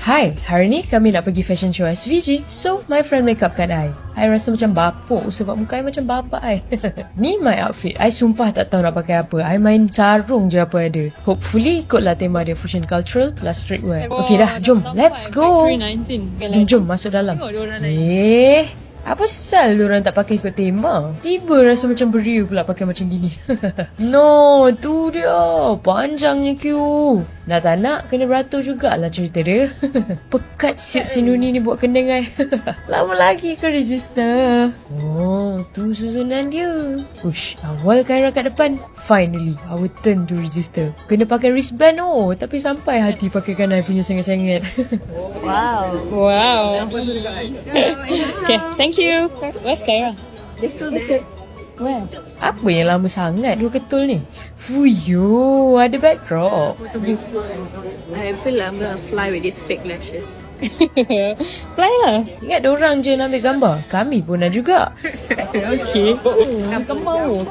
Hai, hari ni kami nak pergi fashion show SVG. So, my friend make upkan I. I rasa macam bapuk sebab muka I macam bapak I. Ni my outfit. I sumpah tak tahu nak pakai apa. I main sarung je apa ada. Hopefully ikutlah tema dia, fusion cultural plus streetwear. Okay dah, jom. Let's go. Jom masuk dalam. Apa sal diorang tak pakai ikut tema? Tiba rasa macam beriu pula pakai macam gini. No, tu dia. Panjangnya queue. Nak tak nak, kena beratur jugalah cerita dia. Pekat siap si Nuni ni buat kendeng I. Lama lagi ke register? Oh, tu susunan dia. Ush, awal Khaira kat depan. Finally, our turn to register. Kena pakai wristband tapi sampai hati pakaikan I punya sangat-sangat. Wow. Okay, thank you. Where's Khaira? There's two there. Where? Apa yang lama sangat dua ketul ni? Fuyo, ada backdrop. I feel like I'm gonna fly with these fake lashes. Fly lah. Ingat dorang je nak ambil gambar. Kami pun ada juga. Okay. Kamu mau?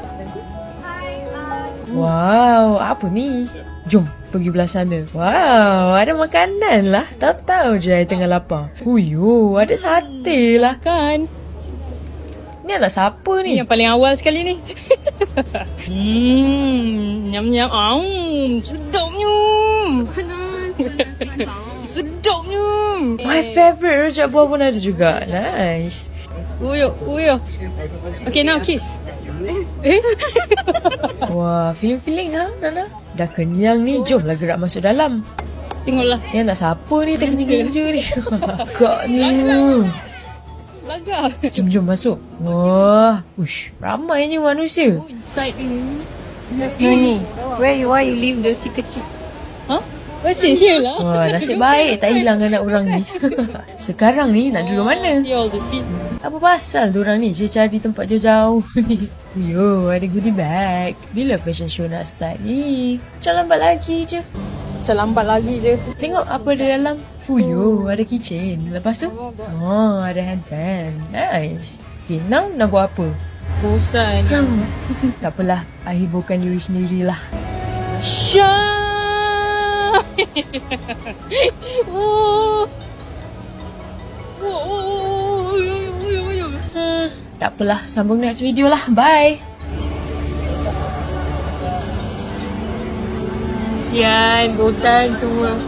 Wow, apa ni? Jom pergi belah sana. Wow, ada makanan lah. Tahu-tahu je I tengah lapar. Huyo, ada sate lah. Kan? Ni anak siapa Ni ni? yang paling awal sekali ni. Nyam-nyam. Sedapnya. Sedapnya. My favourite rojak buah pun ada juga. Nice. Uyo. Okay, now kiss. Wah, feeling ha, Nana? Dah kenyang ni, jomlah gerak masuk dalam. Tengoklah. Ni anak siapa ni terkeja-keja ni? Agaknya. Lagar. Jom masuk. Wah, ush, ramainya manusia. Oh, inside ni. Nuni, why you leave the si kecil? Huh? Macam here lah. Wah, nasib baik tak hilang anak orang ni. Sekarang ni nak duduk mana? See all the feet. Apa pasal diorang ni cari tempat jauh-jauh ni? Yo, ada goodie bag. Bila fashion show nak start ni? Macam lambat lagi je. Macam lambat lagi je. Tengok apa ada dalam. Fuyo, ada keychain. Lepas tu, ada handband. Nice. Okay, now nak buat apa? Bosan. Tak apalah, I hiburkan diri sendirilah. Syah. Tak apalah, sambung next video lah. Bye. Sian, bosan semua.